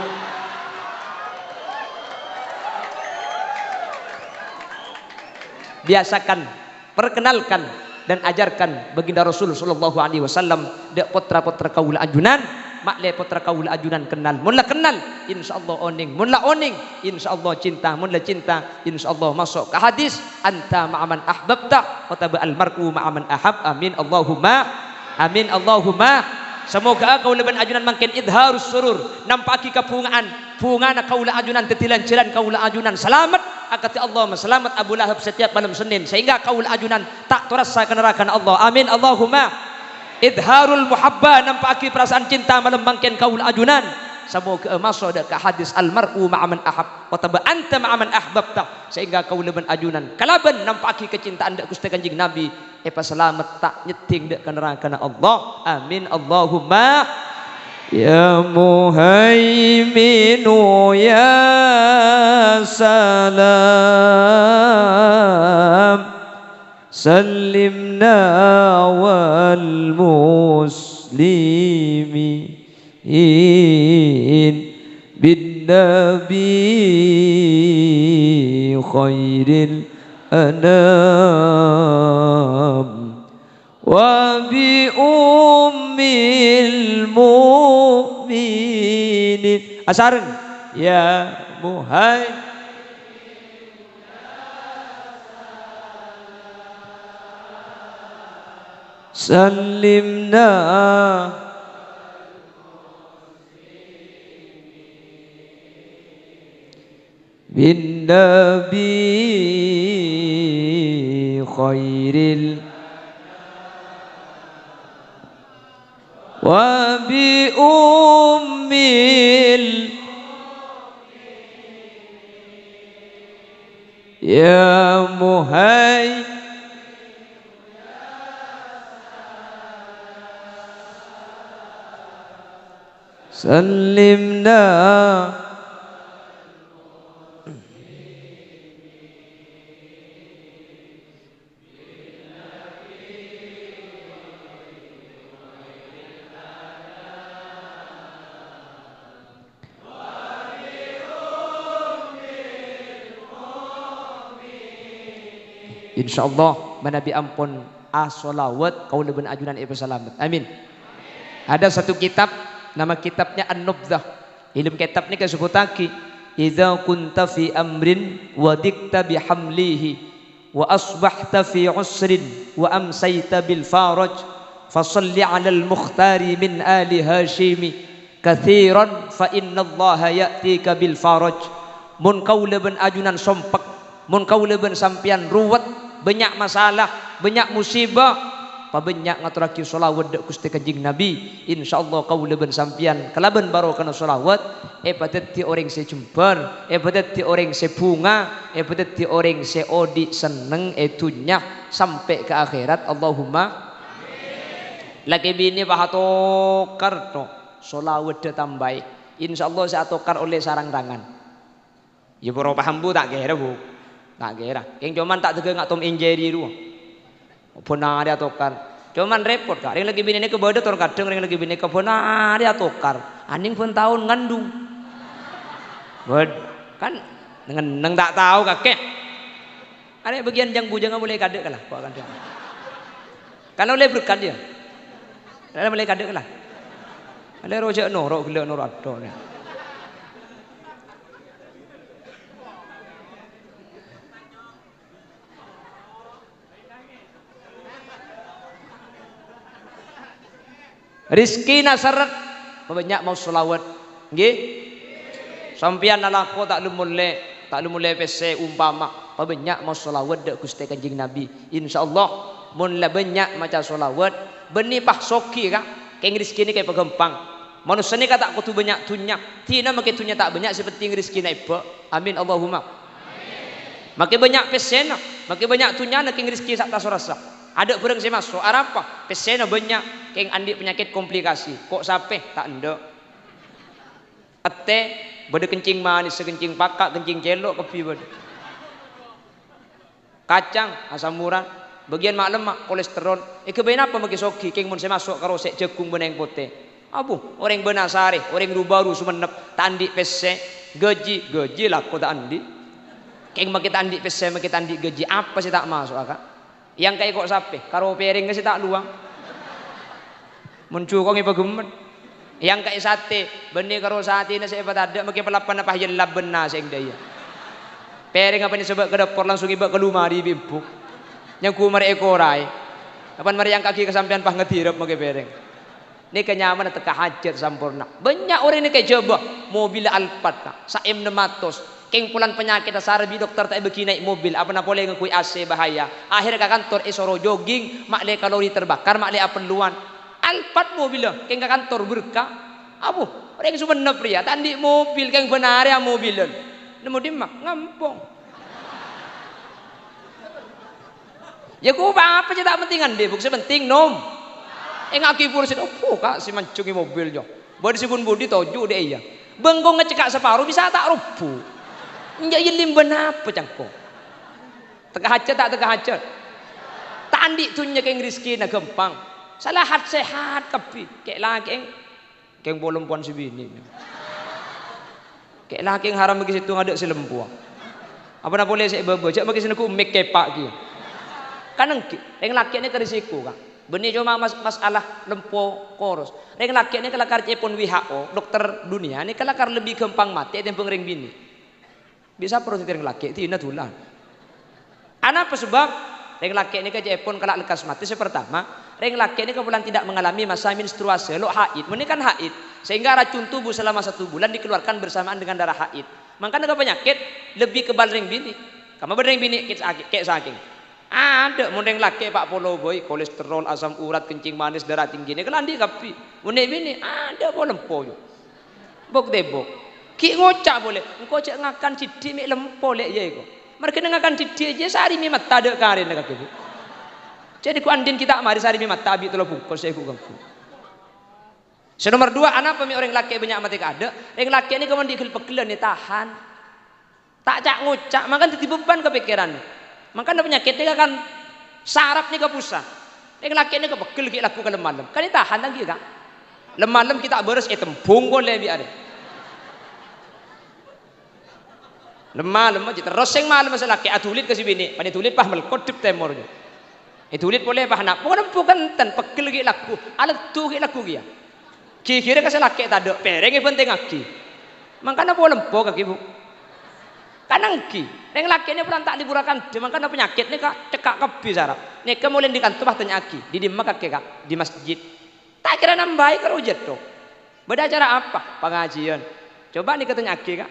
Biasakan, perkenalkan dan ajarkan baginda Rasul sallallahu alaihi wasallam dek putra-putra kaula ajunan. Makle putra kaula ajunan kenal. Mun la kenal insyaallah oning. Mun la oning insyaallah cinta. Mun la cinta insyaallah masuk ke hadis anta ma'aman ahbabta wa taba al mar'u ma'aman ahab. Amin Allahumma. Amin Allahumma. Semoga kaula ban ajunan makin idharus surur. Nampaki kepungaan. Pungana kaula ajunan tetilan cilan kaula ajunan selamat akati Allah selamat Abu Lahab setiap malam Senin sehingga kaula ajunan tak terasa ke neraka Allah. Amin Allahumma. Idharul muhabba nampaki perasaan cinta malam bangken kaul ajunan. Semoga masuk ke hadis almar'u ma'aman ahab wa taba anta ma'aman ahbabta sehingga kaul ban ajunan kalaban nampaki kecintaan dak Gusti Kanjeng Nabi epa selamat tak nyeting dak ke neraka Allah. Amin Allahumma. Ya muhaiminu ya salam Sallimna wal muslimin bin nabi khairil anam wa bi ummil mu'minin. Asareng ya muhai Sallimna bin nabi khairil wa bi ummil ya muhai Sallimna Insyaallah manabi ampun as-salawat qaul ben ajunan ibu salamet. Amin. Ada satu kitab, nama kitabnya An-Nubdzah. Ilmu kitab ni kasebutake idza kunta fi amrin wa dikta bihamlihi wa asbahta fi usrin wa amsayta bil faraj fasalli 'alal mukhtari min ali hashimi kathiran fa innallaha ya'tika bil faraj. Mun kaula ben ajunan sompek, mun kaula ben sampian ruwet, banyak masalah, banyak musibah, pabanyak ngaturaki sholawat dak Gusti Kanjeng Nabi, insyaallah kaula ben sampian kalaban barokah sholawat padet orang se jembar, padet orang se bunga, padet orang se odi seneng etunya sampai ke akhirat. Allahumma amin. Lagi bini bahatokar to sholawat dak tambai, insyaallah saya atokar oleh sarang tangan. Ya boro paham bu tak kira bu, tak kira. Yang cuman tak tegak ngatom injeri ruang. Benar dia tokar, cuman repot kak. Ring lagi bini ini kebeda tor kadang, ring lagi bini benar dia tokar. Aning pun tahun ngandung, kan dengan neng tak tahu kakek. Ada bagian yang bujang boleh kadek kalah, kok kan dia. Kalau boleh berkat dia, ada boleh kadek kalah. Ada rojak norok gila norok ado ni. Rizki nasarat banyak mau selawat nggih sampeyan nalako tak lumule pese umpama banyak mau selawat dak Gusti Kanjeng Nabi, insyaallah mun la banyak maca selawat beni pah soki kak keng rizki ni kaya pagempang manusia ni kata kutu banyak tunya tina make tunya tak banyak seperti rizki na iba. Amin Allahumma amin. Make banyak pesena make banyak tunya na keng rizki sak tasorasa. Ada kurang saya masuk apa pesena banyak keng andi penyakit komplikasi kok sampai tak enda ate bade kencing manis kencing pakak kencing celok kepi bade kacang asam urat bagian mak lemak kolesterol kebain apa bagi soki keng mun saya masuk karo sek jagung beneng pote abu orang benasare orang rubaru sumenep tandi pese gaji lah kok tak andi keng make tandi pese make tandi gaji apa sih tak masuk akak. Yang kayak kok sape karo piring sih tak luang mencukong ipa gemet yang kayak sate benih karo sate na saya ada makin pelapan apa jelab benar sing daya piring apa ni sebab ke dapur langsung iba ke lumari bibuk yang ku mari ekorai kapan mari yang kaki kesampean pah ngetirep make piring ni kenyaman teka hajat sampurna. Banyak orang ni kayak coba mobil Alphard sa M600 keng pulan penyakit sarbi dokter tak beki naik mobil apa na boleh ngekui AC bahaya akhir ke kantor esoro jogging mak le kalori terbakar mak le apeluan Alphard mobil keng ke kantor berkah abu orang sebenarnya pria tandi mobil keng benar ya mobil nemu dimak ngampong ya ku apa aja tak pentingan deh buk sepenting nom ngaki pursin opo kak si mancungi mobil jo bodi si bun budi toju deh iya bengkong ngecekak separuh bisa tak rubuh. Enggak yelim benapa cangko. Teka hajat tak teka hajat. Tandi tunya keng rizki na gempang. Salah hat sehat kapi. Kek lagi keng bolong puan si bini. Kek lagi haram bagi situ ngadak si lempuang. Apa nak boleh saya baca bagi sini ku mek kepak ki. Kan yang laki ni kerisiko kan. Benih cuma masalah lempo koros. Yang laki ni kelakar cepon WHO dokter dunia ni kelakar lebih gempang mati dan pengering bini. Bisa proses yang laki tina tulah. Ana apa sebab yang laki ini kejepon kalak lekas mati pertama, yang laki ini kebetulan tidak mengalami masa menstruasi, lo haid, ini kan haid, sehingga racun tubuh selama 1 bulan dikeluarkan bersamaan dengan darah haid. Maka ada penyakit lebih kebal ring bini. Kamu berdeng bini kayak saking. Ada mundeng laki Pak Polo boy, kolesterol, asam urat, kencing manis, darah tinggi ini kelandi kapi. Mundeng bini ada boleh poyo. Bok debok. Ki ngocak boleh, engkau cak ngakan cidi mek lempo lek ye ko. Mereka ngakan cidi aja sehari mi mata dek karin dekat ibu. Jadi ku andin kita mari sehari mi mata abi telo bungkus saya ku ganggu. Nomor 2 anak pemi orang laki banyak mati kada. Orang laki ini kemudian digel-pegel ni tahan. Tak cak ngocak, makan titi beban kepikiran. Makan penyakit ni kan sarap ni ke pusat. Orang laki ini kepegel ki laku ke lemah. Kan ni tahan lagi kan. Lemah kita beres tembung kon le bi ada. lemah terus sing malam masalah ke atulit ke si bini pada tulit pah melkot tip temor tulit boleh pah nak bukan ten pegel gi laku alat tu gi laku dia kira ka selaki tak ada pereng penting aki makanya boleh lempo kaki bu kanang ki neng laki ini pulang tak liburakan dia makanya penyakit ni kak cekak kebi sarap ni kemudian di kantor bah tanya aki di dimma kaki kak di masjid tak kira nambahi kerujat tuh beda cara apa pengajian coba nih katanya aki kak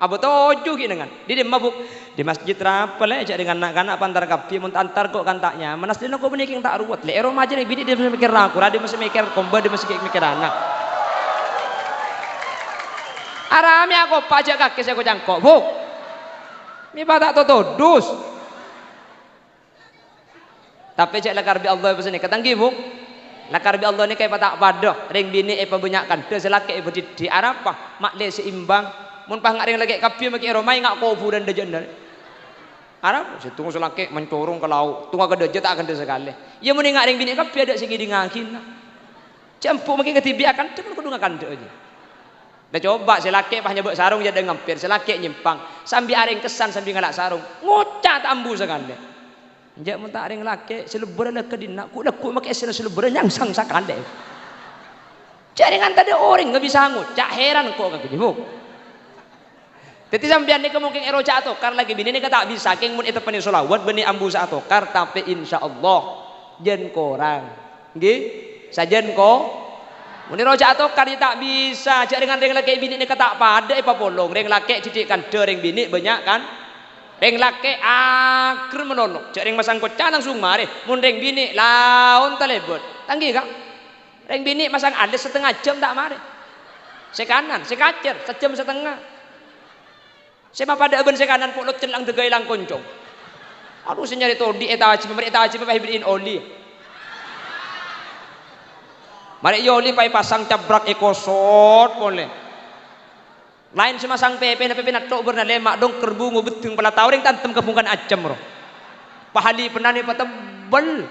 abu toju ki dengan di dimma bu di masjid rapel aja dengan anak-anak pantar kapi mun antar kok kantaknya menas dina kok beniking tak ruwet le ero maje bini dia masih mikir aku dia masih mikir komba dia masih mikir anak arami aku pajak kaki saya kok jangkok bu mi tak todus tapi cek lakar bi Allah pesene katanggi bu lakar bi Allah ni kayak tak padah ring bini banyak de selake di arapah mak le seimbang mun pah ngak ring lagi kapi maki romai ngak kofu dan dejen dari arap situng selake mencorong ke laut tunggu ke dejet akan de sekali ya mun ngak ring bini kapi ada segi di ngakin campur maki ketibi akan tu kudu ngakan de aja dah coba selake pah nyebek sarung jadi ngampir selake nyimpang sambil aring kesan sambil ngalak sarung ngocah tambu sekali njak mun tak aring lake selebur le kedina ku lekuk maki selebur yang sang sakande jaringan tadi orang enggak bisa ngocah heran kok kaki bu jadi sampean ni mungkin eroja atokar lagi bini ni kata bisa king mun itu pani solawat beni ambu sa atokar tapi insyaallah jen korang nggih sajen ko mun eroja atokar tak bisa jak dengan ring laki bini ni kata pada apa polong ring laki cicikkan de ring bini banyak kan ring laki aker menolong jak ring masang kocah langsung mari mun ring bini laun talebot tanggi kak ring bini masang alis setengah jam tak mari sekanan sekacer sejam setengah saya pada aben sekanan pulot celang tegai lang koncong aduh saya nyari todi etaji apa hibrin oli mari oli pai pasang cabrak ekosot boleh lain semasang pepe natok berna lemak dong kerbungu betung pala tauring tantem kebungkan acem roh pahali penani patebel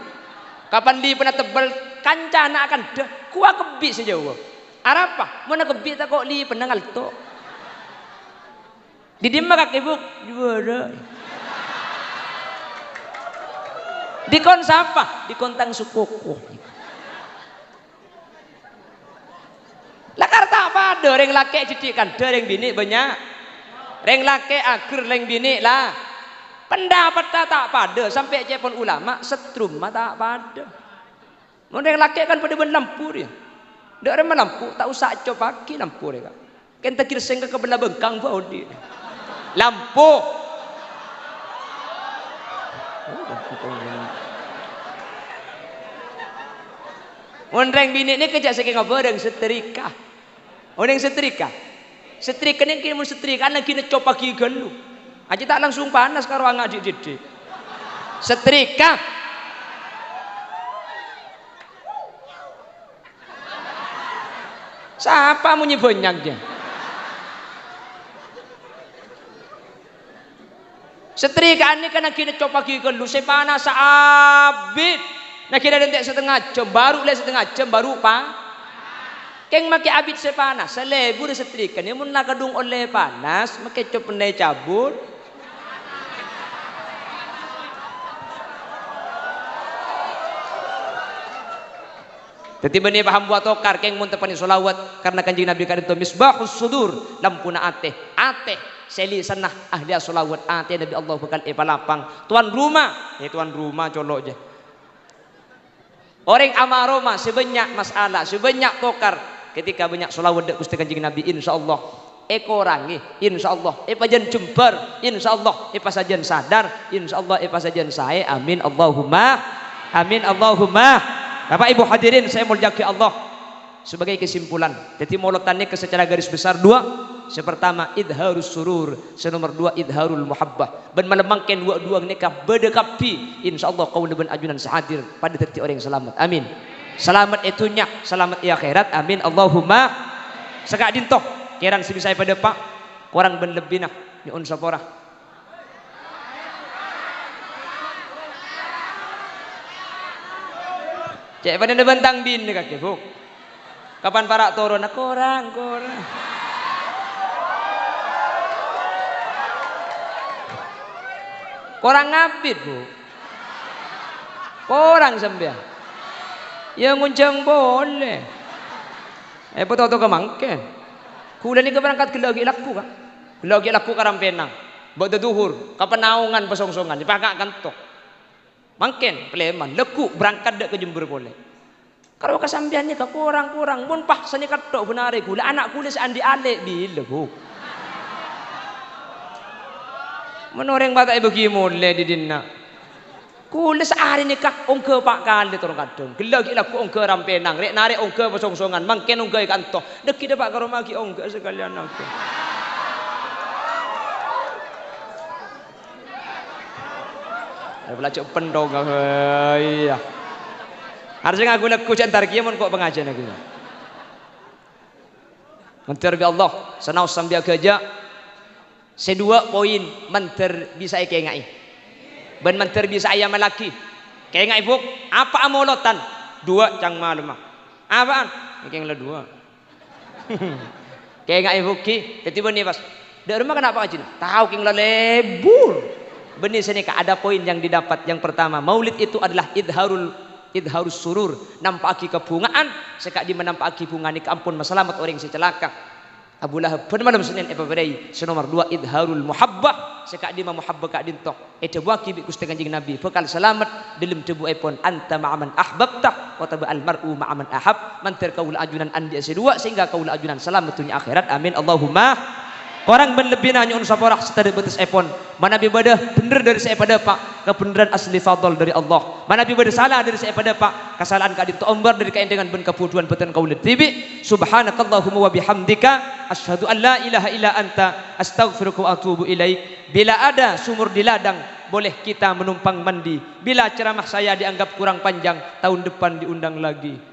kapan di pernah tebel kancana akan dah kuah kebi sejauh arapa mana kebi tak kok li penangal to di dimma kaki bu juara di kon sapa di kontang sukuku lakar tak pada ring laki cidikan ring bini banyak ring laki akhir ring bini lah pendapat tak pada sampai cepon ulama setrum tak pada ring laki kan pada lampu dia dak ada lampu tak usah coba pagi lampu dia kan tak kira sehingga ke belah bengkang bau dia lampu Onreng bini ni kerja saking apa? Setrika. Oneng setrika. Setrika ni kini mun setrika lagi nak coba pagi gelu. Aja tak langsung panas karo angak dik. Setrika. Siapa munyi banyak dia? Setrikaan ni kan kita coba pagi gelu sepanas abid. Nak kira dentek setengah jam baru le setengah jam baru pa. Keng make abit sepanas, selebu de setrika ni mun nakadung oleh panas, make cop pendai cabut. Tetiba ni paham buat tokar keng mun tepani solawat karena kanjeng Nabi kadang misbahus sudur lampuna ate seli sanah ahli solawat ate Nabi Allah bakal epalapang tuan rumah colok je. Orang amaroma sebanyak masalah, sebanyak tokar ketika banyak solawat dek Gusti Kanjeng Nabi insyaallah ekorangi insyaallah pajan jembar insyaallah pasajan sadar insyaallah pasajan sae amin Allahumma Bapak Ibu hadirin saya mulyaki Allah sebagai kesimpulan jadi molotannya secara garis besar dua sepertama idharus surur senomor dua idharul muhabbah ben melemangkan dua nikah berdekapi insyaallah kaula ben ajunan sahadir pada teti orang yang selamat amin selamat itunya selamat di akhirat amin Allahumma sekak dintoh kiran sebisa pada pak kurang ben lebih nak ni un sapora cek pada bentang bin ni kaki bu kapan para turun korang Korang ngapit bu. Korang sampean. Ya nguncang boleh. Betul-betul kemangken. Kula ni keberangkat gelagi laku kan. Gelagi laku karam penang. Buat duhur, kapenaungan pesongsongan, dipagak kantok. Mangken pleman, leku berangkat dek ke Jember boleh. Kalau kesambiannya ke kurang-kurang, mun pah seni katok benare gula anak kulis andi alek bila bu. Menoreng batak ibu kimule di dinna. Kulis hari nikah ongke pak kali turun kadung. Gelagi laku ongke rampenang, rek narik ongke pesongsongan, mangken ongke kantok. Deki dapat karo maki ongke sekalian aku. Belajar pendong iya. Harusnya ngaku laku centar kia mon kok pengajian aku. Menter bi Allah, senau sambil kerja. Sedua poin menter bisa kengai. Ben menter bisa ayam laki. Kengai buk, apa amolotan? Dua cang malem. Apaan? Keng la dua. Kengai buk ki, tiba nih pas. Dari rumah kenapa aja? Tahu keng la lebur. Benih senika ada poin yang didapat. Yang pertama, maulid itu adalah idharus surur, nampaki kebungaan. Sekak di menampaki bunga ni keampun masalamat orang si celaka. Abu Lahab pada malam Senin epaberai. Senomor 2 idharul muhabbah. Sekak di muhabbah kak dintok. Buaki bi Gusti Kanjeng Nabi. Bekal selamat dalam tebu epon anta ma'aman ahbabtah wa tabal mar'u ma'aman ahab. Mantir kaul ajunan andi asidua sehingga kaul ajunan selamat dunia akhirat. Amin Allahumma. Orang berlebih nanya saporak setara betis epon. Mana bibadah bener dari saya pada pak. Kebenaran asli fadl dari Allah. Mana bibadah salah dari saya pada pak. Kesalahan kadin tu ombar dari kain dengan ben kebuduan beten kaulit tibi. Subhanakallahumma wa bihamdika asyhadu an la ilaha illa anta astaghfiruka wa atubu ilaik. Bila ada sumur di ladang boleh kita menumpang mandi. Bila ceramah saya dianggap kurang panjang, tahun depan diundang lagi.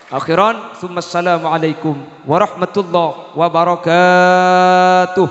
Akhiran, assalamualaikum warahmatullahi wabarakatuh.